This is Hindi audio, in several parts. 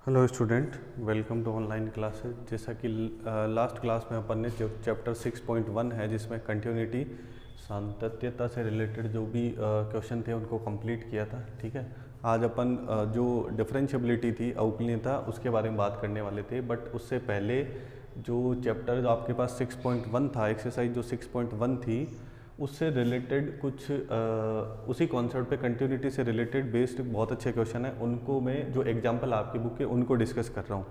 Hello student, welcome to online classes. जैसा कि लास्ट क्लास में अपन ने जो चैप्टर 6.1 है जिसमें कंटिन्यूटी सातत्यता से रिलेटेड जो भी क्वेश्चन थे उनको कंप्लीट किया था। ठीक है, आज अपन जो डिफरेंशियबिलिटी थी, अवकलनीयता, उसके बारे में बात करने वाले थे। बट उससे पहले जो चैप्टर जो आपके पास 6.1 था, एक्सरसाइज जो 6.1 थी, उससे रिलेटेड कुछ उसी कॉन्सेप्ट पे कंटिन्यूटी से रिलेटेड बेस्ड बहुत अच्छे क्वेश्चन है। उनको मैं जो एग्जांपल आपकी बुक के उनको डिस्कस कर रहा हूँ,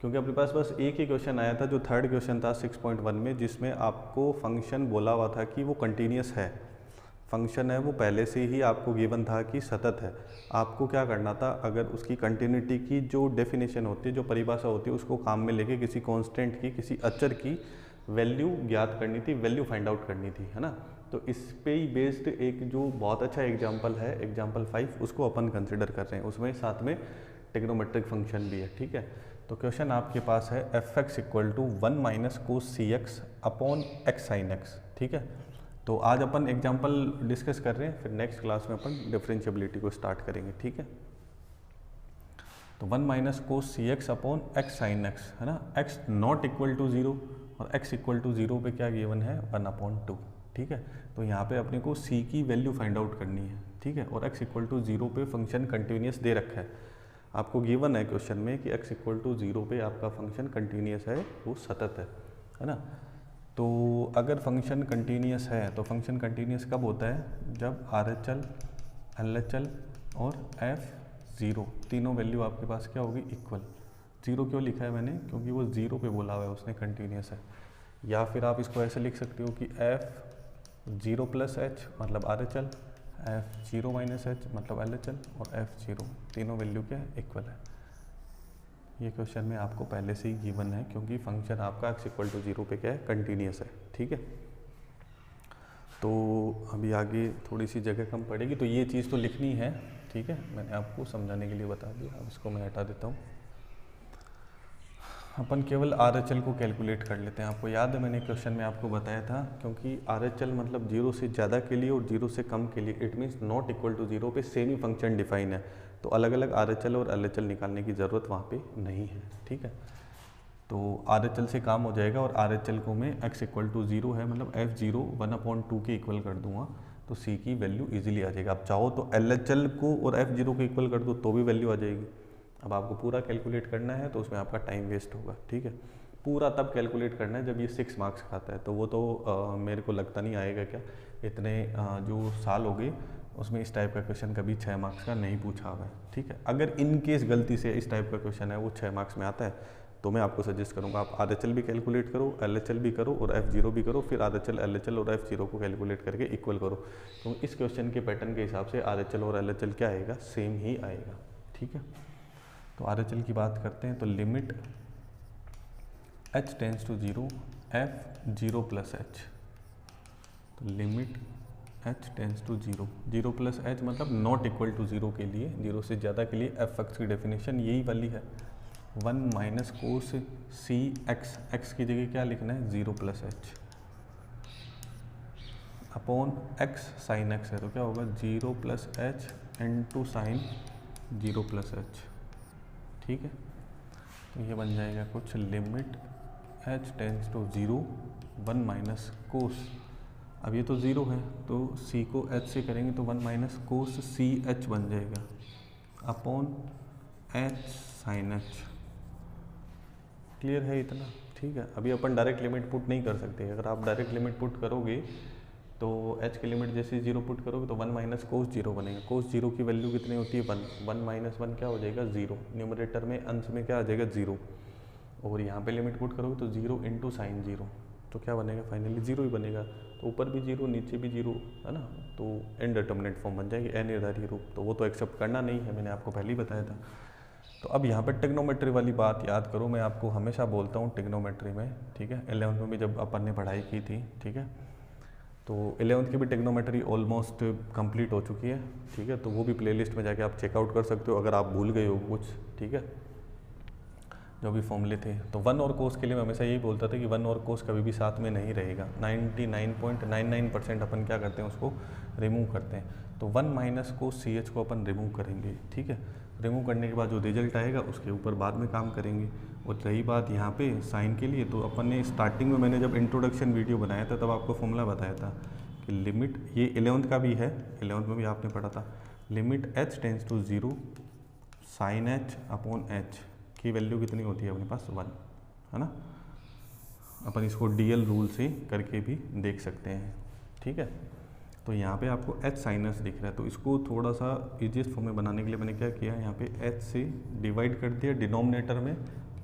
क्योंकि अपने पास बस एक ही क्वेश्चन आया था जो थर्ड क्वेश्चन था 6.1 में, जिसमें आपको फंक्शन बोला हुआ था कि वो कंटिन्यूस है। फंक्शन है वो पहले से ही आपको गिवन था कि सतत है। आपको क्या करना था, अगर उसकी कंटिन्यूटी की जो डेफिनेशन होती है, जो परिभाषा होती है, उसको काम में लेके किसी कांस्टेंट की, किसी अचर की वैल्यू ज्ञात करनी थी, वैल्यू फाइंड आउट करनी थी, है ना। तो इस पे ही बेस्ड एक जो बहुत अच्छा एग्जांपल है, एग्जांपल 5, उसको अपन कंसिडर कर रहे हैं। उसमें साथ में ट्रिग्नोमेट्रिक फंक्शन भी है। ठीक है, तो क्वेश्चन आपके पास है f x equal to 1 minus cos C x upon x sine x. ठीक है, तो आज अपन एग्जांपल डिस्कस कर रहे हैं, फिर नेक्स्ट क्लास में अपन डिफरेंशियबिलिटी को स्टार्ट करेंगे। ठीक है, तो 1 माइनस कोस सी x upon x sine x, है ना। एक्स नॉट इक्वल टू 0 और एक्स इक्वल टू 0 पे क्या गिवन है, 1/2। ठीक है, तो यहाँ पे अपने को c की वैल्यू फाइंड आउट करनी है। ठीक है, और x इक्वल टू 0 पे फंक्शन कंटिन्यूस दे रखा है। आपको गिवन है क्वेश्चन में कि x इक्वल टू 0 पे आपका फंक्शन कंटिन्यूस है, वो सतत है ना। तो अगर फंक्शन कंटिन्यूस है तो फंक्शन कंटिन्यूस कब होता है, जब RHL, LHL और F0 तीनों वैल्यू आपके पास क्या होगी, इक्वल। 0 क्यों लिखा है मैंने, क्योंकि वो 0 पे बोला हुआ है उसने कंटिन्यूस है। या फिर आप इसको ऐसे लिख सकते हो कि F0 प्लस एच मतलब RHL, F0 माइनस एच मतलब LHL और F0 तीनों वैल्यू क्या है, इक्वल है। ये क्वेश्चन में आपको पहले से ही गिवन है, क्योंकि फंक्शन आपका x इक्वल टू 0 पे क्या है, कंटिन्यूस है। ठीक है, तो अभी आगे थोड़ी सी जगह कम पड़ेगी, तो ये चीज़ तो लिखनी है। ठीक है, मैंने आपको समझाने के लिए बता दिया। अब इसको मैं हटा देता हूँ। अपन केवल RHL को कैलकुलेट कर लेते हैं। आपको याद है मैंने क्वेश्चन में आपको बताया था, क्योंकि RHL मतलब 0 से ज़्यादा के लिए और 0 से कम के लिए, it means not equal to 0 पे सेम ही फंक्शन डिफाइन है। तो अलग अलग RHL और LHL निकालने की ज़रूरत वहाँ पे नहीं है। ठीक है, तो RHL से काम हो जाएगा, और RHL को मैं x इक्वल टू 0 है मतलब F0 1/2 के इक्वल कर दूंगा, तो c की वैल्यू इजीली आ जाएगा। आप चाहो तो LHL को और F0 को इक्वल कर दो तो भी वैल्यू आ जाएगी। अब आपको पूरा कैलकुलेट करना है तो उसमें आपका टाइम वेस्ट होगा। ठीक है, पूरा तब कैलकुलेट करना है जब ये 6 मार्क्स का आता है, तो वो तो मेरे को लगता नहीं आएगा। क्या इतने जो साल हो गए उसमें इस टाइप का क्वेश्चन कभी 6 मार्क्स का नहीं पूछा हुआ है। ठीक है, अगर इन केस गलती से इस टाइप का क्वेश्चन है वो 6 मार्क्स में आता है, तो मैं आपको सजेस्ट करूंगा आप RHL भी कैलकुलेट करो, LHL भी करो और F0 भी करो, फिर RHL, LHL और F0 को कैलकुलेट करके इक्वल करो। तो इस क्वेश्चन के पैटर्न के हिसाब से RHL और LHL क्या आएगा, सेम ही आएगा। ठीक है, तो RHL की बात करते हैं, तो limit h tends to 0 F0 plus H, तो limit h tends to 0, 0 plus H मतलब नॉट इक्वल टू 0 के लिए, 0 से ज़्यादा के लिए एफ एक्स की डेफिनेशन यही वाली है, 1 माइनस कोस सी एक्स, एक्स की जगह क्या लिखना है, 0 plus h upon x sine x है, तो क्या होगा 0 plus h into sine 0 plus h. ठीक है, तो ये बन जाएगा कुछ limit h tends to 0 1 minus cos, अब ये तो 0 है तो c को h से करेंगे तो 1 माइनस कोस सी एच बन जाएगा upon h sine h. Clear है इतना। ठीक है, अभी अपन डायरेक्ट लिमिट पुट नहीं कर सकते। अगर आप डायरेक्ट लिमिट पुट करोगे तो h की लिमिट जैसे 0 पुट करोगे तो 1 माइनस कोस 0 बनेगा। कोस 0 की वैल्यू कितनी होती है, 1, 1 माइनस 1 क्या हो जाएगा, 0। न्यूमरेटर में अंश में क्या आ जाएगा, 0, और यहाँ पे लिमिट पुट करोगे तो 0 इंटू साइन 0, तो क्या बनेगा, फाइनली 0 ही बनेगा। तो ऊपर भी 0 नीचे भी 0, है ना, तो इनडिटरमिनेट फॉर्म बन जाएगी, अनिर्धारित रूप। तो वो तो एक्सेप्ट करना नहीं है, मैंने आपको पहले ही बताया था। तो अब यहाँ पर ट्रिग्नोमेट्री वाली बात याद करो, मैं आपको हमेशा बोलता हूँ ट्रिग्नोमेट्री में। ठीक है, 11th में भी जब अपन ने पढ़ाई की थी, ठीक है, तो 11th की भी ट्रिग्नोमेट्री ऑलमोस्ट कंप्लीट हो चुकी है। ठीक है, तो वो भी प्लेलिस्ट में जाके आप चेकआउट कर सकते हो अगर आप भूल गए हो कुछ। ठीक है, जो भी फॉर्मूले थे, तो 1 और कोस के लिए मैं हमेशा यही बोलता था कि 1 और कोस कभी भी साथ में नहीं रहेगा। 99.99% अपन क्या करते हैं, उसको रिमूव करते हैं। तो 1 माइनस कोस सी एच को अपन रिमूव करेंगे। ठीक है, रिमूव करने के बाद जो रिजल्ट आएगा उसके ऊपर बाद में काम करेंगे। और रही बात यहाँ पे साइन के लिए, तो अपन ने स्टार्टिंग में मैंने जब इंट्रोडक्शन वीडियो बनाया था तब आपको फॉर्मूला बताया था कि लिमिट, ये 11th का भी है, 11th में भी आपने पढ़ा था, limit h tends to 0 sine h upon h की वैल्यू कितनी होती है अपने पास 1, है ना। अपन इसको डीएल रूल से करके भी देख सकते हैं, ठीक है। तो यहाँ पे आपको h साइनस दिख रहा है, तो इसको थोड़ा सा इजीएस्ट फॉर्म में बनाने के लिए मैंने क्या किया, यहाँ पे h से डिवाइड कर दिया डिनोमिनेटर में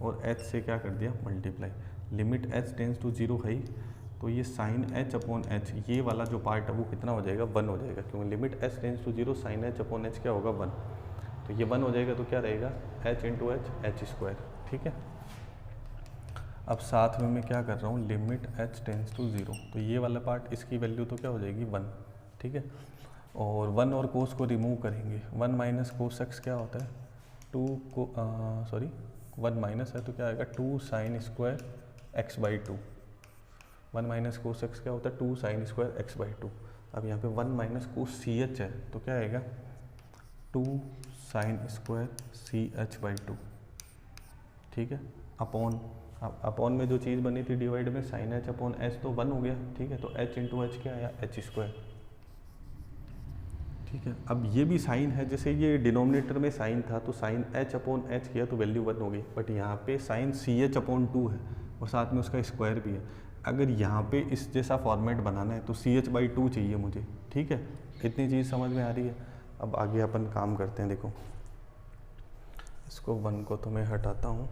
और h से क्या कर दिया multiply. Limit h tends to 0 है, तो ये साइन h अपॉन h ये वाला जो पार्ट है वो कितना हो जाएगा 1 हो जाएगा, क्योंकि limit h tends to 0 sine h upon h क्या होगा 1, तो ये 1 हो जाएगा। तो क्या रहेगा h इंटू h स्क्वायर, ठीक है। अब साथ में मैं क्या कर रहा हूँ, लिमिट h टेंस टू 0, तो ये वाला पार्ट इसकी वैल्यू तो क्या हो जाएगी 1, ठीक है। और 1 और कोस को रिमूव करेंगे, 1 माइनस कोस एक्स क्या होता है 2 को 1 माइनस है तो क्या आएगा 2 sine square x by 2, 1 minus cos x क्या होता है 2 साइन स्क्वायर एक्स बाई 2। अब यहाँ पे 1 माइनस कोस सी एच है तो क्या आएगा 2 sine square c h by 2, ठीक है। अपॉन, अपॉन में जो चीज़ बनी थी डिवाइड में साइन एच अपॉन एच तो 1 हो गया, ठीक है। तो एच इंटू एच क्या आया एच स्क्वायर, ठीक है। अब ये भी साइन है, जैसे ये डिनोमिनेटर में साइन था तो साइन एच अपॉन एच किया तो वैल्यू 1 हो गई, बट यहाँ पे साइन सी एच अपॉन 2 है और साथ में उसका स्क्वायर भी है। अगर यहाँ पे इस जैसा फॉर्मेट बनाना है तो सी एच बाई 2 चाहिए मुझे, ठीक है। इतनी चीज़ समझ में आ रही है। अब आगे अपन काम करते हैं, देखो इसको 1 को तो मैं हटाता हूँ।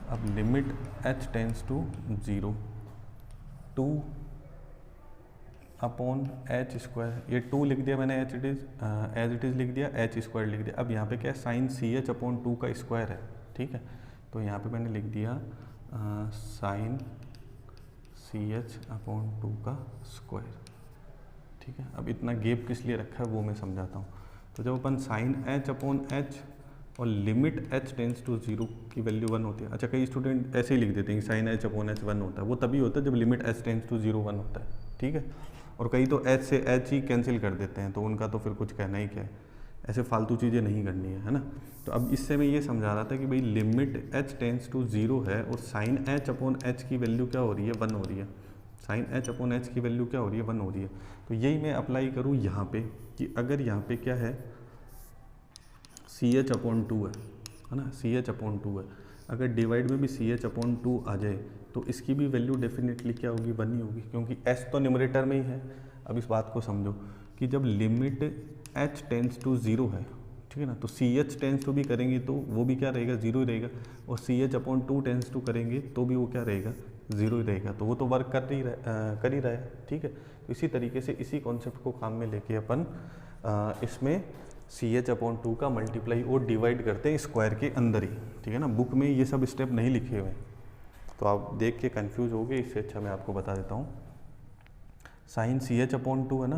अब limit h tends to 0 2 upon h square, ये 2 लिख दिया मैंने एज इट इज़ लिख दिया, एच स्क्वायर लिख दिया। अब यहाँ पे क्या है साइन सी एच अपॉन 2 का स्क्वायर है, ठीक है। तो यहाँ पे मैंने लिख दिया साइन सी एच अपॉन 2 का स्क्वायर, ठीक है। अब इतना गेप किस लिए रखा है वो मैं समझाता हूँ। तो जब अपन साइन एच अपॉन एच और लिमिट h टेंस टू 0 की वैल्यू 1 होती है, अच्छा कई स्टूडेंट ऐसे ही लिख देते हैं साइन h अपॉन h 1 होता है, वो तभी होता है जब लिमिट h टेंस टू 0 1 होता है, ठीक है। और कई तो h से h ही कैंसिल कर देते हैं, तो उनका तो फिर कुछ कहना ही क्या है, ऐसे फालतू चीज़ें नहीं करनी है ना। तो अब इससे मैं ये समझा रहा था कि भाई लिमिट h टेंस टू 0 है और साइन h अपॉन h की वैल्यू क्या हो रही है 1 हो रही है, साइन h अपॉन h की वैल्यू क्या हो रही है 1 हो रही है। तो यही मैं अप्लाई करूँ यहाँ पे कि अगर यहाँ पे क्या है सी एच अपॉन 2 है ना, सी एच अपॉन 2 है, अगर डिवाइड में भी सी एच अपॉन 2 आ जाए तो इसकी भी वैल्यू डेफिनेटली क्या होगी 1 ही होगी, क्योंकि एच तो न्यूमरेटर में ही है। अब इस बात को समझो कि जब लिमिट एच टेंस टू 0 है, ठीक है ना, तो सी एच टेंस टू भी करेंगे तो वो भी क्या रहेगा 0 ही रहेगा, और c h upon 2 tends to करेंगे तो भी वो क्या रहेगा 0 ही रहेगा। तो वो तो वर्क कर ही रहा है, ठीक है। तो इसी तरीके से इसी कॉन्सेप्ट को काम में लेके अपन इसमें सी एच अपॉन 2 का मल्टीप्लाई और डिवाइड करते हैं स्क्वायर के अंदर ही, ठीक है ना। बुक में ये सब स्टेप नहीं लिखे हुए तो आप देख के कंफ्यूज हो गए, इससे अच्छा मैं आपको बता देता हूँ। साइन सी एच अपॉन 2 है ना,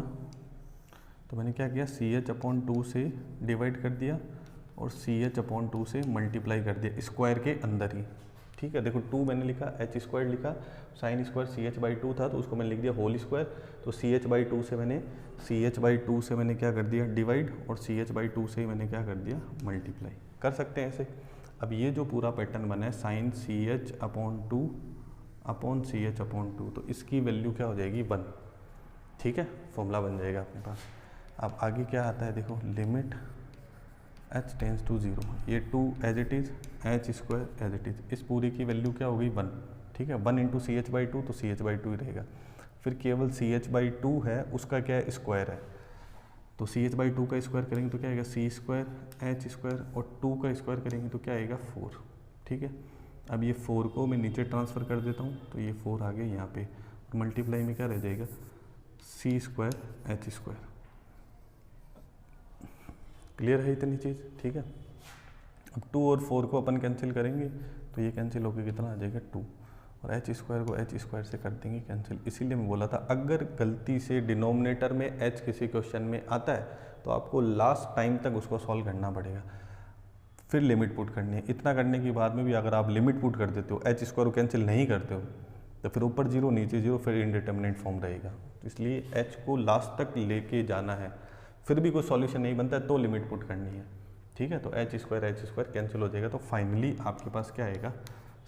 तो मैंने क्या किया सी एच अपॉन 2 से डिवाइड कर दिया और सी एच अपॉन 2 से मल्टीप्लाई कर दिया स्क्वायर के अंदर ही, ठीक है। देखो 2 मैंने लिखा एच स्क्वायर लिखा, sine square c h by 2 था तो उसको मैंने लिख दिया होल स्क्वायर, तो सी एच बाई 2 से मैंने क्या कर दिया डिवाइड और सी एच बाई 2 से मैंने क्या कर दिया मल्टीप्लाई। कर सकते हैं ऐसे। अब ये जो पूरा पैटर्न बना है sine c h upon 2 upon c h upon 2, तो इसकी वैल्यू क्या हो जाएगी 1, ठीक है, फॉर्मूला बन जाएगा अपने पास। अब आगे क्या आता है देखो, लिमिट h टेंस टू 0, ये 2 as it is h square as it is, इस पूरी की वैल्यू क्या हो गई 1, ठीक है। 1 इंटू सी एच बाई 2 तो सी एच बाई 2 ही रहेगा, फिर केवल सी एच बाई 2 है उसका क्या है स्क्वायर है, तो सी एच बाई 2 का स्क्वायर करेंगे तो क्या आएगा सी स्क्वायर एच स्क्वायर, और 2 का स्क्वायर करेंगे तो क्या आएगा 4, ठीक है। अब ये 4 को मैं नीचे ट्रांसफ़र कर देता हूँ तो ये 4 आ गए यहाँ पे, मल्टीप्लाई में क्या रह जाएगा सी स्क्वायर एच स्क्वायर। क्लियर है इतनी चीज़, ठीक है। अब 2 और 4 को अपन कैंसिल करेंगे तो ये कैंसिल होकर कितना आ जाएगा 2, और एच स्क्वायर को एच स्क्वायर से कर देंगे कैंसिल। इसीलिए मैं बोला था अगर गलती से डिनोमिनेटर में एच किसी क्वेश्चन में आता है तो आपको लास्ट टाइम तक उसको सॉल्व करना पड़ेगा, फिर लिमिट पुट करनी है। इतना करने के बाद में भी अगर आप लिमिट पुट कर देते हो, एच स्क्वायर को कैंसिल नहीं करते हो, तो फिर ऊपर 0 नीचे 0, फिर इनडिटर्मिनेट फॉर्म रहेगा। तो इसलिए एच को लास्ट तक लेके जाना है, फिर भी कोई सॉल्यूशन नहीं बनता है तो लिमिट पुट करनी है, ठीक है। तो h स्क्वायर कैंसिल हो जाएगा, तो फाइनली आपके पास क्या आएगा,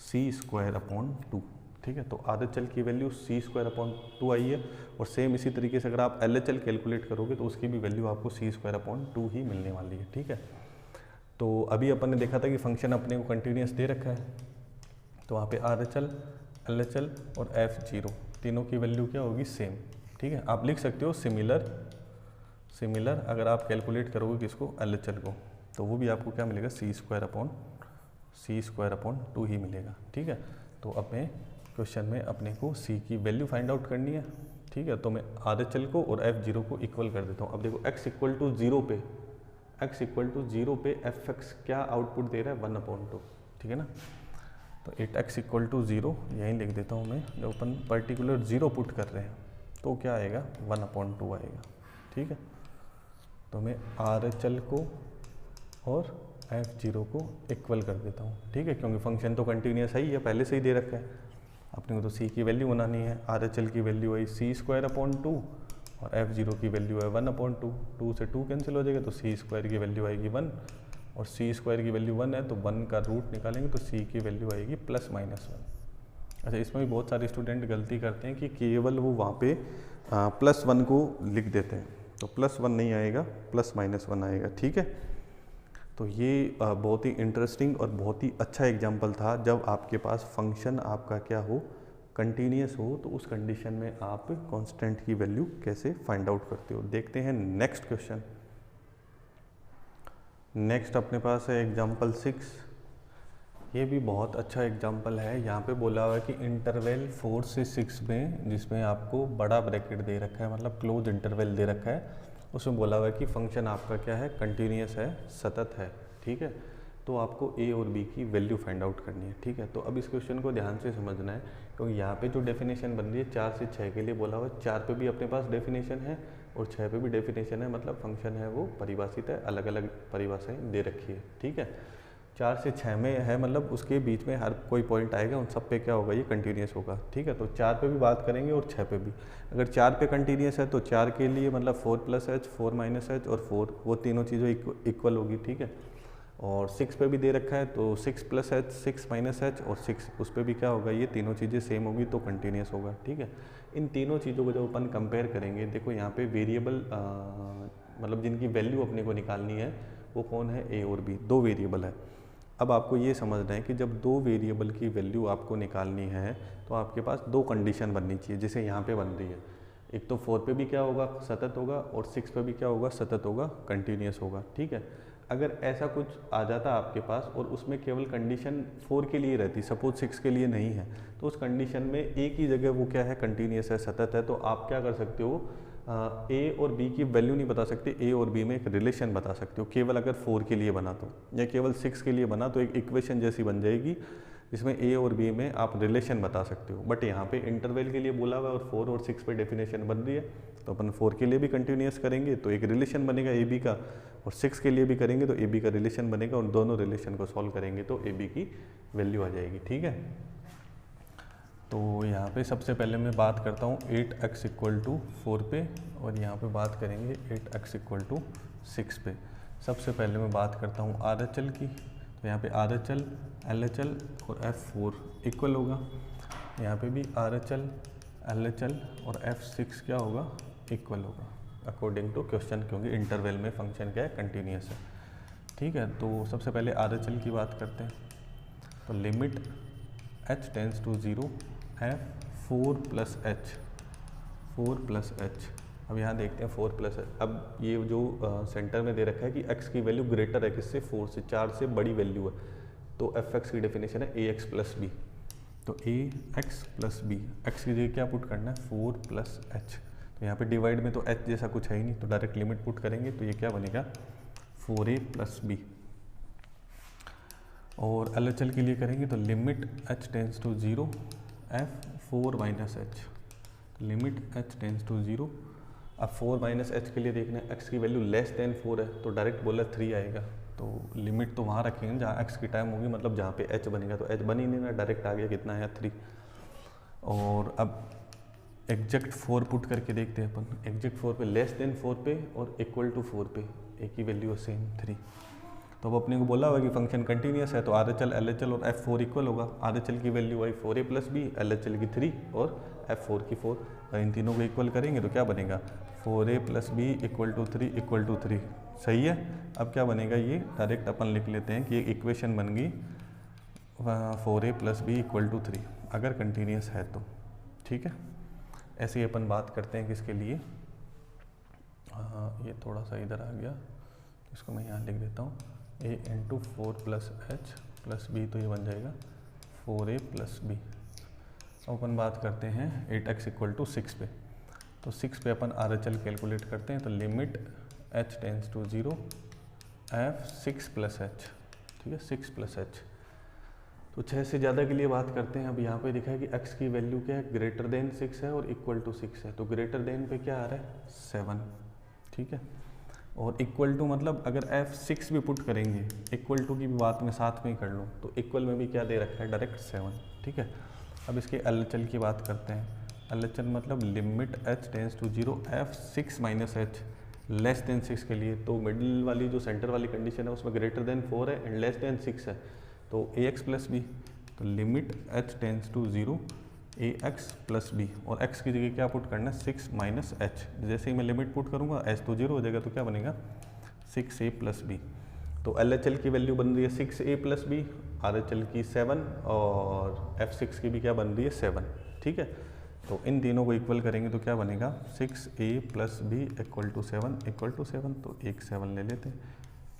c²/2, ठीक है। तो RHL की वैल्यू c²/2 आई है, और सेम इसी तरीके से अगर आप LHL कैलकुलेट करोगे तो उसकी भी वैल्यू आपको c²/2 ही मिलने वाली है, ठीक है। तो अभी अपन ने देखा था कि फंक्शन अपने को कंटिन्यूस दे रखा है, तो वहाँ पे RHL, LHL और F0 तीनों की वैल्यू क्या होगी, सेम, ठीक है। आप लिख सकते हो सिमिलर अगर आप कैलकुलेट करोगे किसको, LHL को, तो वो भी आपको क्या मिलेगा, c²/2 ही मिलेगा, ठीक है। तो अपने क्वेश्चन में अपने को c की वैल्यू फाइंड आउट करनी है, ठीक है। तो मैं RHL को और F0 को इक्वल कर देता हूँ। अब देखो x = 0 पे fx क्या आउटपुट दे रहा है, 1/2, ठीक है ना। तो 8x = 0 यहीं लिख देता हूँ मैं, जब अपन पर्टिकुलर 0 पुट कर रहे हैं तो क्या आएगा, 1/2 आएगा, ठीक है। तो मैं RHL को और F0 को इक्वल कर देता हूँ, ठीक है, क्योंकि फंक्शन तो कंटिन्यूस है ही है, पहले से ही दे रखा है। अपने को तो c की वैल्यू बनानी है, RHL की वैल्यू है c²/2 और F0 की वैल्यू है 1/2, 2 से 2 कैंसिल हो जाएगा, तो c² की वैल्यू आएगी 1, और c² की वैल्यू 1 है तो 1 का रूट निकालेंगे तो c की वैल्यू आएगी +-1। अच्छा, इसमें भी बहुत सारे स्टूडेंट गलती करते हैं कि केवल वो वहाँ पे +1 को लिख देते हैं, तो +1 नहीं आएगा, +-1 आएगा, ठीक है। तो ये बहुत ही इंटरेस्टिंग और बहुत ही अच्छा एग्जाम्पल था, जब आपके पास फंक्शन आपका क्या हो, कंटिन्यूस हो, तो उस कंडीशन में आप कांस्टेंट की वैल्यू कैसे फाइंड आउट करते हो। देखते हैं नेक्स्ट क्वेश्चन। नेक्स्ट अपने पास है एग्जाम्पल 6। ये भी बहुत अच्छा एग्जाम्पल है। यहाँ पे बोला हुआ है कि इंटरवल 4 से 6 में, जिसमें आपको बड़ा ब्रैकेट दे रखा है, मतलब क्लोज इंटरवल दे रखा है, उसमें बोला हुआ है कि फंक्शन आपका क्या है, कंटिन्यूस है, सतत है, ठीक है। तो आपको a और b की वैल्यू फाइंड आउट करनी है, ठीक है। तो अब इस क्वेश्चन को ध्यान से समझना है, क्योंकि यहाँ पे जो डेफिनेशन बन रही है 4 से 6 के लिए बोला हुआ है, 4 पे भी अपने पास डेफिनेशन है और 6 पे भी डेफिनेशन है, मतलब फंक्शन है वो परिभाषित है, अलग अलग परिभाषाएं दे रखी है, ठीक है। 4 से 6 में है, मतलब उसके बीच में हर कोई पॉइंट आएगा, उन सब पे क्या होगा, ये कंटिन्यूस होगा, ठीक है। तो 4 पे भी बात करेंगे और 6 पे भी। अगर 4 पे कंटिन्यूस है तो 4 के लिए मतलब 4 + h, 4 - h और 4, वो तीनों चीज़ें इक्वल होगी, ठीक है। और 6 पे भी दे रखा है तो 6 + h, 6 - h और 6, उस पर भी क्या होगा, ये तीनों चीज़ें सेम होगी तो कंटिन्यूस होगा, ठीक है। इन तीनों चीज़ों को जब अपन कंपेयर करेंगे, देखो यहाँ पे वेरिएबल मतलब जिनकी वैल्यू अपने को निकालनी है वो कौन है, a और b, 2 वेरिएबल है। अब आपको ये समझना है कि जब 2 वेरिएबल की वैल्यू आपको निकालनी है तो आपके पास 2 कंडीशन बननी चाहिए, जैसे यहाँ पे बन रही है। एक तो 4 पे भी क्या होगा, सतत होगा, और 6 पे भी क्या होगा, सतत होगा, कंटिन्यूस होगा, ठीक है। अगर ऐसा कुछ आ जाता आपके पास और उसमें केवल कंडीशन 4 के लिए रहती, सपोज 6 के लिए नहीं है, तो उस कंडीशन में एक ही जगह वो क्या है, कंटिन्यूस है, सतत है, तो आप क्या कर सकते हो, a और b की वैल्यू नहीं बता सकते, a और b में एक रिलेशन बता सकते हो, केवल अगर 4 के लिए बना तो, या केवल 6 के लिए बना तो एक इक्वेशन जैसी बन जाएगी, जिसमें a और b में आप रिलेशन बता सकते हो। बट यहाँ पे इंटरवल के लिए बोला हुआ है और 4 और 6 पे डेफिनेशन बन रही है, तो अपन 4 के लिए भी कंटिन्यूस करेंगे तो एक रिलेशन बनेगा a b का, और 6 के लिए भी करेंगे तो a b का रिलेशन बनेगा, और दोनों रिलेशन को सॉल्व करेंगे तो a b की वैल्यू आ जाएगी, ठीक है। तो यहाँ पे सबसे पहले मैं बात करता हूँ 8x = 4 पे, और यहाँ पे बात करेंगे 8x = 6 पे। सबसे पहले मैं बात करता हूँ RHL की, तो यहाँ पे RHL, LHL और F4 इक्वल होगा। यहाँ पे भी RHL, LHL और F6 क्या होगा, इक्वल होगा अकॉर्डिंग टू क्वेश्चन, क्योंकि इंटरवल में फंक्शन क्या है, कंटिन्यूस है, ठीक है। तो सबसे पहले RHL की बात करते हैं, तो limit h tends to 0 f 4 + h, 4 + h। अब यहाँ देखते हैं 4 + h। अब ये जो सेंटर में दे रखा है कि x की वैल्यू ग्रेटर है किससे, 4 से, 4 से बड़ी वैल्यू है, तो fx की डेफिनेशन है ax + b, तो ax + b, x की जगह क्या पुट करना है, 4 + h। तो यहाँ पे डिवाइड में तो h जैसा कुछ है ही नहीं, तो डायरेक्ट लिमिट पुट करेंगे तो ये क्या बनेगा, 4a + b। और LHL के लिए करेंगे तो limit h tends to 0 f 4 - h, limit h tends to 0। अब 4 - h के लिए देखना है, x की वैल्यू <4 है, तो डायरेक्ट बोला 3 आएगा, तो लिमिट तो वहाँ रखेंगे जहाँ x की टाइम होगी, मतलब जहाँ पे h बनेगा, तो h बन ही नहीं ना, डायरेक्ट आ गया, कितना है 3। और अब एग्जैक्ट 4 पुट करके देखते हैं अपन। एग्जैक्ट 4 पे, लेस देन 4 पे और इक्वल टू 4 पे एक ही वैल्यू है सेम 3। तो अब अपने को बोला हुआ कि फंक्शन कंटिन्यूस है, तो RHL LHL और F4 इक्वल होगा। RHL की वैल्यू आई 4a + b, LHL की 3 और F4 की 4। इन तीनों को इक्वल करेंगे तो क्या बनेगा, 4a + b = 3 = 3। सही है। अब क्या बनेगा, ये डायरेक्ट अपन लिख लेते हैं कि एक इक्वेशन बन गई 4a + b = 3 अगर कंटिन्यूस है तो। ठीक है, ऐसे ही अपन बात करते हैं किसके लिए, ये थोड़ा सा इधर आ गया, इसको मैं यहाँ लिख देता हूँ, a × 4 + h + b, तो ये बन जाएगा 4a + b। अब अपन बात करते हैं 8x = 6 पे। तो 6 पे अपन RHL कैलकुलेट करते हैं, तो limit h tends to 0 f 6 + h। ठीक है, 6 + h। तो 6 से ज़्यादा के लिए बात करते हैं। अब यहाँ पे दिखा है कि x की वैल्यू क्या है, ग्रेटर देन 6 है और इक्वल टू 6 है। तो ग्रेटर देन पे क्या आ रहा है, 7। ठीक है, और इक्वल टू मतलब अगर f6 भी पुट करेंगे, इक्वल टू की भी बात मैं साथ में ही कर लूँ, तो इक्वल में भी क्या दे रखा है, डायरेक्ट 7। ठीक है, अब इसके LHL की बात करते हैं। LHL मतलब limit h tends to 0 f 6 - h less than 6 के लिए। तो मिडिल वाली जो सेंटर वाली कंडीशन है उसमें ग्रेटर देन 4 है एंड लेस देन 6 है, तो ax + b। तो limit h tends to 0 ax + b, और x की जगह क्या पुट करना है, 6 - h। जैसे ही मैं लिमिट पुट करूँगा h तो 0 हो जाएगा, तो क्या बनेगा 6a + b। तो LHL की वैल्यू बन रही है 6a + b, RHL की 7 और F6 की भी क्या बन रही है, 7। ठीक है, तो इन तीनों को इक्वल करेंगे तो क्या बनेगा, 6a + b = 7 तो एक 7 ले लेते हैं।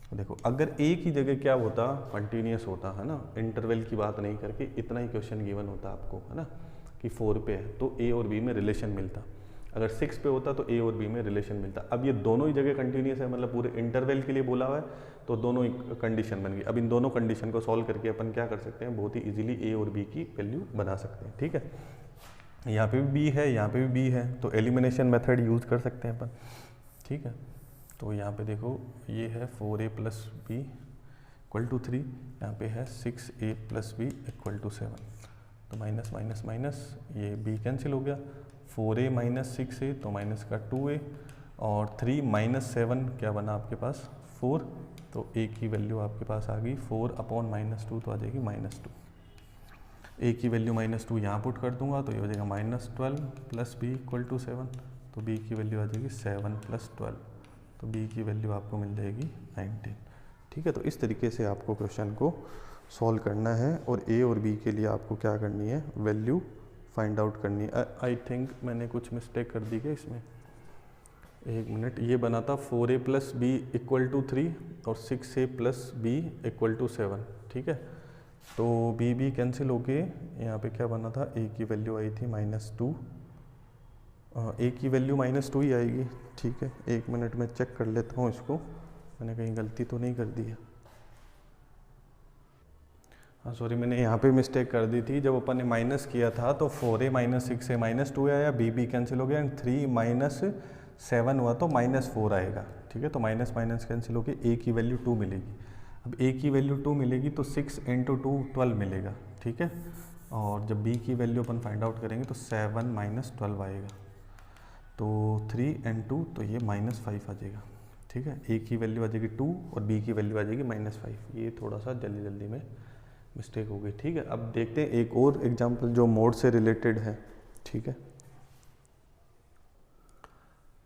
तो देखो, अगर a की जगह क्या होता, कंटिन्यूस होता है ना, इंटरवल की बात नहीं करके इतना ही क्वेश्चन गिवन होता आपको, है ना, कि 4 पे है तो a और b में रिलेशन मिलता। अगर 6 पे होता तो a और b में रिलेशन मिलता। अब ये दोनों ही जगह कंटिन्यूस है, मतलब पूरे इंटरवल के लिए बोला हुआ है, तो दोनों ही कंडीशन बन गई। अब इन दोनों कंडीशन को सॉल्व करके अपन क्या कर सकते हैं, बहुत ही इजीली a और b की वैल्यू बना सकते हैं। ठीक है, यहाँ पे भी b है, यहाँ पे भी b है, तो एलिमिनेशन मेथड यूज़ कर सकते हैं अपन। ठीक है, तो यहाँ पे देखो, ये है 4a + b = 3, यहाँ पे है 6a + b = 7। तो माइनस माइनस माइनस, ये b कैंसिल हो गया, 4a - 6a तो माइनस का 2a, और 3 - 7 क्या बना आपके पास, 4। तो a की वैल्यू आपके पास आ गई 4/-2, तो आ जाएगी -2। a की वैल्यू -2 यहाँ पुट कर दूंगा, तो ये हो जाएगा -12 + b = 7। तो b की वैल्यू आ जाएगी 7 + 12, तो b की वैल्यू आपको मिल जाएगी 19। ठीक है, तो इस तरीके से आपको क्वेश्चन को सॉल्व करना है, और a और b के लिए आपको क्या करनी है, वैल्यू फाइंड आउट करनी है। आई थिंक मैंने कुछ मिस्टेक कर दी है इसमें, एक मिनट। ये बना था 4a + b = 3 और 6a + b = 7। ठीक है, तो b कैंसिल हो गए, यहाँ पे क्या बना था, a की वैल्यू आई थी -2, a की वैल्यू -2 ही आएगी। ठीक है, एक मिनट में चेक कर लेता हूँ इसको, मैंने कहीं गलती तो नहीं कर दी है। हाँ सॉरी, मैंने यहाँ पे मिस्टेक कर दी थी। जब अपन ने माइनस किया था तो 4a - 6a -2 आया, b कैंसिल हो गया, एंड 3 - 7 हुआ तो -4 आएगा। ठीक है, तो माइनस माइनस कैंसिल हो के a की वैल्यू 2 मिलेगी। अब a की वैल्यू 2 मिलेगी तो 6 × 2 12 मिलेगा। ठीक है, और जब b की वैल्यू अपन फाइंड आउट करेंगे तो 7 - 12 आएगा, तो 3 × 2 तो ये -5 आ जाएगा। ठीक है, a की वैल्यू आ जाएगी 2 और b की वैल्यू आ जाएगी -5। ये थोड़ा सा जल्दी में मिस्टेक हो गई। ठीक है, अब देखते हैं एक और एग्जांपल जो मोड से रिलेटेड है। ठीक है,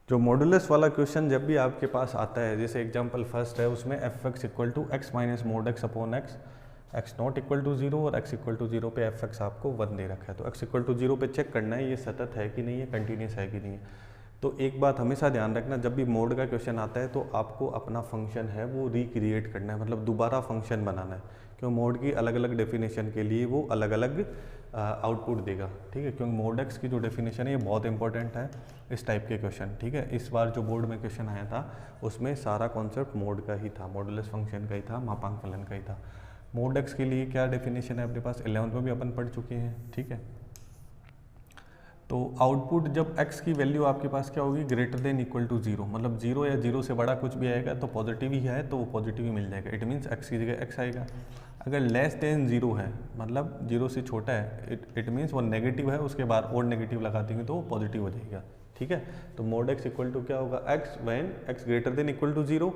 जो मॉडुलस वाला क्वेश्चन जब भी आपके पास आता है, जैसे एग्जांपल फर्स्ट है, उसमें fx = x - mod x/x, x0 = 0 और x = 0 पे fx आपको 1 दे रखा है। तो x = 0 पे चेक करना है ये सतत है कि नहीं है, कंटिन्यूस है कि नहीं है। तो एक बात हमेशा ध्यान रखना, जब भी मोड का क्वेश्चन आता है तो आपको अपना फंक्शन है वो रिक्रिएट करना है, मतलब दोबारा फंक्शन बनाना है, क्योंकि मोड की अलग अलग डेफिनेशन के लिए वो अलग अलग आउटपुट देगा। ठीक है, क्योंकि मोड एक्स की जो डेफिनेशन है ये बहुत इंपॉर्टेंट है इस टाइप के क्वेश्चन। ठीक है, इस बार जो बोर्ड में क्वेश्चन आया था उसमें सारा कॉन्सेप्ट मोड का ही था, मॉडुलस फंक्शन का ही था, मापांक फलन का ही था। मोड एक्स के लिए क्या डेफिनेशन है अपने पास, 11th में भी अपन पढ़ चुके हैं। ठीक है, तो आउटपुट जब x की वैल्यू आपके पास क्या होगी, ग्रेटर देन इक्वल टू 0, मतलब 0 या 0 से बड़ा कुछ भी आएगा तो पॉजिटिव ही है तो वो पॉजिटिव ही मिल जाएगा। इट मीन्स x की जगह x आएगा। अगर लेस देन 0 है, मतलब 0 से छोटा है, इट मीन्स वो नेगेटिव है, उसके बाद और नेगेटिव लगा देंगे तो वो पॉजिटिव हो जाएगा। ठीक है, तो मोड x इक्वल टू क्या होगा, x when x greater than equal to 0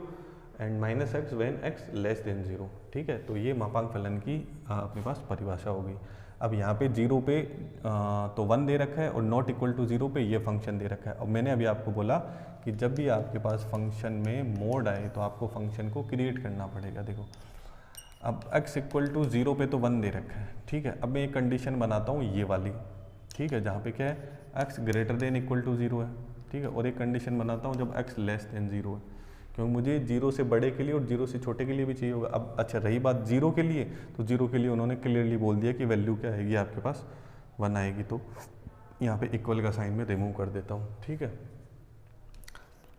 and minus x when x less than 0। ठीक है, तो ये मापांक फलन की अपने पास परिभाषा होगी। अब यहाँ पे 0 पे तो 1 दे रखा है और नॉट इक्वल टू 0 पे ये फंक्शन दे रखा है। अब मैंने अभी आपको बोला कि जब भी आपके पास फंक्शन में मोड आए तो आपको फंक्शन को क्रिएट करना पड़ेगा। देखो अब x इक्वल टू 0 पे तो 1 दे रखा है। ठीक है, अब मैं एक कंडीशन बनाता हूँ ये वाली, ठीक है, जहाँ पे क्या है x greater than equal to 0 है। ठीक है, और एक कंडीशन बनाता हूँ जब x लेस देन 0 है, क्योंकि मुझे 0 से बड़े के लिए और 0 से छोटे के लिए भी चाहिए होगा। अब अच्छा रही बात 0 के लिए, तो 0 के लिए उन्होंने क्लियरली बोल दिया कि वैल्यू क्या आएगी आपके पास 1 आएगी, तो यहाँ पे इक्वल का साइन में रिमूव कर देता हूँ। ठीक है,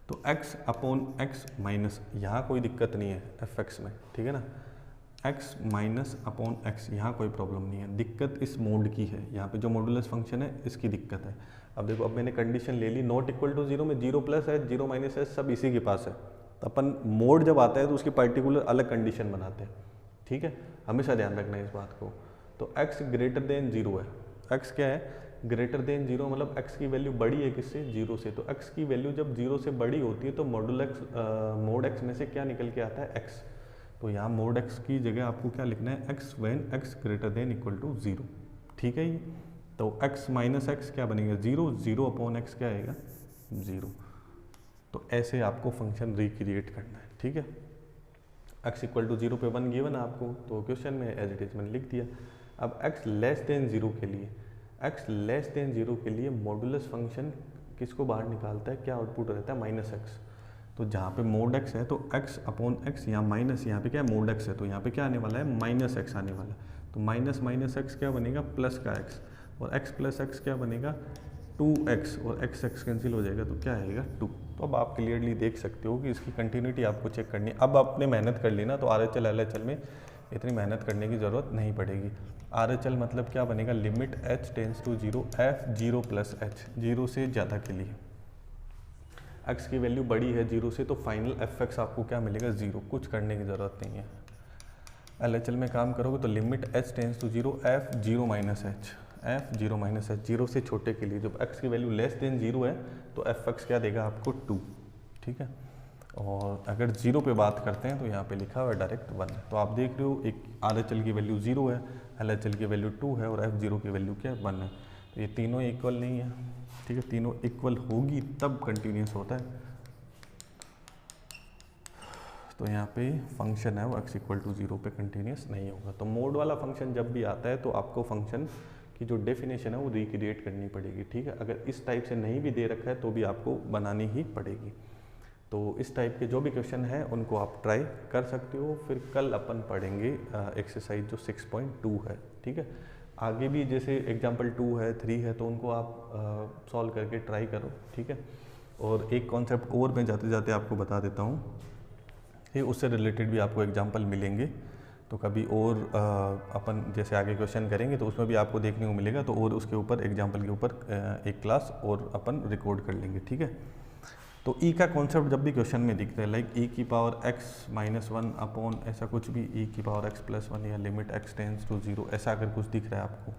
तो x अपॉन x माइनस, यहाँ कोई दिक्कत नहीं है fx में, ठीक है ना, x माइनस अपॉन x, यहाँ कोई प्रॉब्लम नहीं है। दिक्कत इस मोड की है, यहाँ पे जो मॉडुलस फंक्शन है इसकी दिक्कत है। अब देखो, अब मैंने कंडीशन ले ली नॉट इक्वल टू 0 में 0 प्लस है 0 माइनस है सब इसी के पास है, तो अपन मोड जब आता है तो उसकी पर्टिकुलर अलग कंडीशन बनाते हैं। ठीक है, हमेशा ध्यान रखना है इस बात को। तो x ग्रेटर देन 0 है, x क्या है ग्रेटर देन 0, मतलब x की वैल्यू बड़ी है किससे, 0 से। तो x की वैल्यू जब 0 से बड़ी होती है तो मोड x में से क्या निकल के आता है, x। तो यहाँ मोड x की जगह आपको क्या लिखना है, x when x greater than equal to 0। ठीक है, ये तो x माइनस एक्स क्या बनेगा 0, 0 अपॉन x क्या आएगा 0। तो ऐसे आपको फंक्शन रिक्रिएट करना है। ठीक है, x इक्वल टू 0 पे 1 गिवन आपको, तो क्वेश्चन में एज इट इज मैंने लिख दिया। अब x लेस देन 0 के लिए, x लेस देन 0 के लिए मॉडुलस फंक्शन किसको बाहर निकालता है, क्या आउटपुट रहता है माइनस एक्स। तो जहाँ पे मोड x है तो x अपॉन एक्स, यहाँ माइनस, यहाँ पे क्या है मोड x है तो यहाँ पे क्या आने वाला है माइनस x आने वाला है। तो माइनस माइनस एक्स क्या बनेगा प्लस का x, और x प्लस एक्स क्या बनेगा 2x, और x x कैंसिल हो जाएगा तो क्या आएगा 2। तो अब आप क्लियरली देख सकते हो कि इसकी कंटिन्यूटी आपको चेक करनी है। अब आपने मेहनत कर ली ना, तो RHL LHL में इतनी मेहनत करने की ज़रूरत नहीं पड़ेगी। RHL मतलब क्या बनेगा, limit h tends to 0 f 0 plus h, 0 से ज़्यादा के लिए x की वैल्यू बड़ी है 0 से, तो फाइनल fx आपको क्या मिलेगा 0, कुछ करने की ज़रूरत नहीं है। LHL में काम करोगे तो limit h tends to 0 f 0 minus h, f 0 minus h, 0 से छोटे के लिए जब x की वैल्यू लेस देन 0 है तो fx क्या देगा आपको 2। ठीक है, और अगर 0 पे बात करते हैं तो यहाँ पे लिखा हुआ है डायरेक्ट 1। तो आप देख रहे हो एक RHL की वैल्यू 0 है, LHL की वैल्यू 2 है और f0 की वैल्यू क्या है 1 है। तो ये तीनों इक्वल नहीं है। ठीक है, तीनों इक्वल होगी तब कंटिन्यूस होता है। तो यहाँ पे फंक्शन है वो x इक्वल टू 0 पे कंटिन्यूस नहीं होगा। तो मोड वाला फंक्शन जब भी आता है तो आपको फंक्शन की जो डेफिनेशन है वो रिक्रिएट करनी पड़ेगी। ठीक है, अगर इस टाइप से नहीं भी दे रखा है तो भी आपको बनानी ही पड़ेगी। तो इस टाइप के जो भी क्वेश्चन हैं उनको आप ट्राई कर सकते हो। फिर कल अपन पढ़ेंगे एक्सरसाइज जो 6.2 है। ठीक है, आगे भी जैसे एग्जाम्पल 2 है 3 है तो उनको आप सॉल्व करके ट्राई करो। ठीक है, और एक कॉन्सेप्ट और मैं जाते जाते आपको बता देता हूँ कि उससे रिलेटेड भी आपको एग्जाम्पल मिलेंगे। तो कभी और अपन जैसे आगे क्वेश्चन करेंगे तो उसमें भी आपको देखने को मिलेगा, तो और उसके ऊपर एग्जाम्पल के ऊपर एक क्लास और अपन रिकॉर्ड कर लेंगे। ठीक है, तो ई का कॉन्सेप्ट जब भी क्वेश्चन में दिखता है लाइक ई की पावर x माइनस 1 अपॉन ऐसा कुछ भी, ई की पावर x प्लस 1 या लिमिट x टेंस टू 0, ऐसा अगर कुछ दिख रहा है आपको,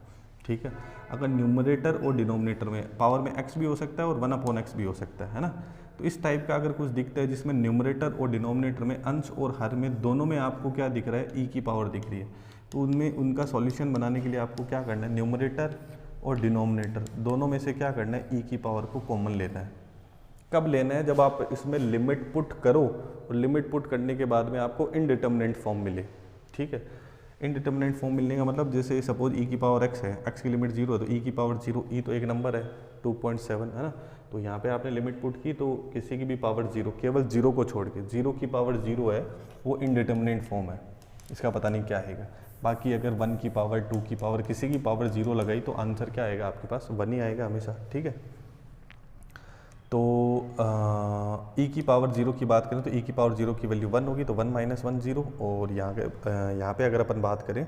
ठीक है, अगर न्यूमरेटर और डिनोमिनेटर में पावर में x भी हो सकता है और 1 अपॉन x भी हो सकता है ना, तो इस टाइप का अगर कुछ दिखता है जिसमें न्यूमरेटर और डिनोमिनेटर में अंश और हर में दोनों में आपको क्या दिख रहा है, ई की पावर दिख रही है, तो उनमें उनका सॉल्यूशन बनाने के लिए आपको क्या करना है, न्यूमरेटर और डिनोमिनेटर दोनों में से क्या करना है, ई की पावर को कॉमन लेना है। कब लेना है, जब आप इसमें लिमिट पुट करो और लिमिट पुट करने के बाद में आपको इनडिटर्मिनेंट फॉर्म मिले। ठीक है, इनडिटर्मिनेंट फॉर्म मिलने का मतलब जैसे सपोज ई की पावर x है, x की लिमिट 0 है तो ई की पावर 0, ई तो एक नंबर है 2.7 है ना, तो यहाँ पे आपने लिमिट पुट की तो किसी की भी पावर 0, केवल 0 को छोड़ के 0 की पावर 0 है वो इनडिटर्मिनेंट फॉर्म है, इसका पता नहीं क्या आएगा। बाकी अगर 1 की पावर 2 की पावर किसी की पावर 0 लगाई तो आंसर क्या आएगा आपके पास 1 ही आएगा हमेशा। ठीक है, तो e की पावर 0 की बात करें तो e की पावर 0 की वैल्यू 1 होगी, तो 1 - 1 0। और यहाँ पे अगर अपन बात करें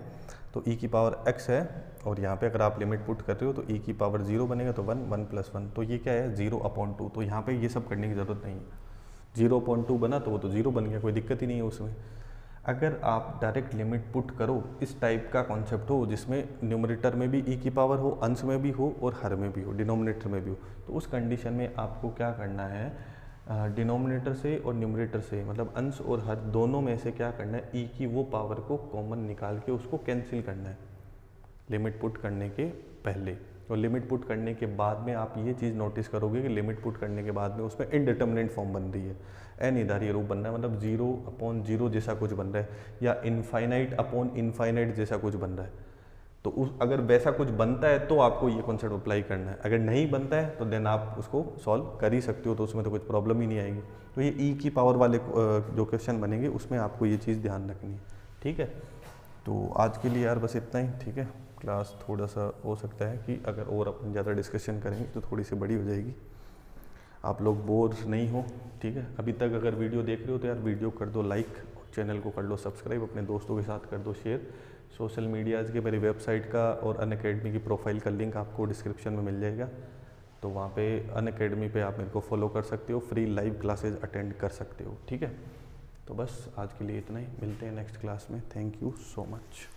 तो e की पावर x है, और यहाँ पे अगर आप लिमिट पुट कर रहे हो तो e की पावर 0 बनेगा, तो 1 1 + 1, तो ये क्या है 0/2। तो यहाँ पे ये सब करने की ज़रूरत नहीं है, 0/2 बना तो वो तो 0 बन गया, कोई दिक्कत ही नहीं है उसमें। अगर आप डायरेक्ट लिमिट पुट करो, इस टाइप का कॉन्सेप्ट हो जिसमें न्यूमरेटर में भी e की पावर हो, अंश में भी हो और हर में भी हो, डिनोमिनेटर में भी हो, तो उस कंडीशन में आपको क्या करना है, डिनोमिनेटर से और न्यूमरेटर से, मतलब अंश और हर दोनों में से क्या करना है, e की वो पावर को कॉमन निकाल के उसको कैंसिल करना है लिमिट पुट करने के पहले। और लिमिट पुट करने के बाद में आप ये चीज़ नोटिस करोगे कि लिमिट पुट करने के बाद में उसमें इनडिटर्मिनेट फॉर्म बन रही है, अनिर्धारीय रूप बन रहा है, मतलब 0/0 जैसा कुछ बन रहा है, या इनफाइनाइट जैसा कुछ बन रहा है। तो अगर वैसा कुछ बनता है तो आपको ये कॉन्सेप्ट अप्लाई करना है, अगर नहीं बनता है तो देन आप उसको सॉल्व कर ही सकते हो, तो उसमें तो कुछ प्रॉब्लम ही नहीं आएगी। तो ये ई की पावर वाले जो क्वेश्चन बनेंगे उसमें आपको ये चीज़ ध्यान रखनी है, ठीक है। तो आज के लिए यार बस इतना ही, ठीक है। क्लास थोड़ा सा हो सकता है कि अगर और अपन ज़्यादा डिस्कशन करेंगे तो थोड़ी सी बड़ी हो जाएगी, आप लोग बोर नहीं हो, ठीक है। अभी तक अगर वीडियो देख रहे हो तो यार वीडियो कर दो लाइक, चैनल को कर लो सब्सक्राइब, अपने दोस्तों के साथ कर दो शेयर। सोशल मीडियाज़ के मेरी वेबसाइट का और अनअकैडमी की प्रोफाइल का लिंक आपको डिस्क्रिप्शन में मिल जाएगा, तो वहाँ पे अनअकैडमी पे आप मेरे को फॉलो कर सकते हो, फ्री लाइव क्लासेज अटेंड कर सकते हो, ठीक है। तो बस आज के लिए इतना ही, मिलते हैं नेक्स्ट क्लास में। Thank you so much.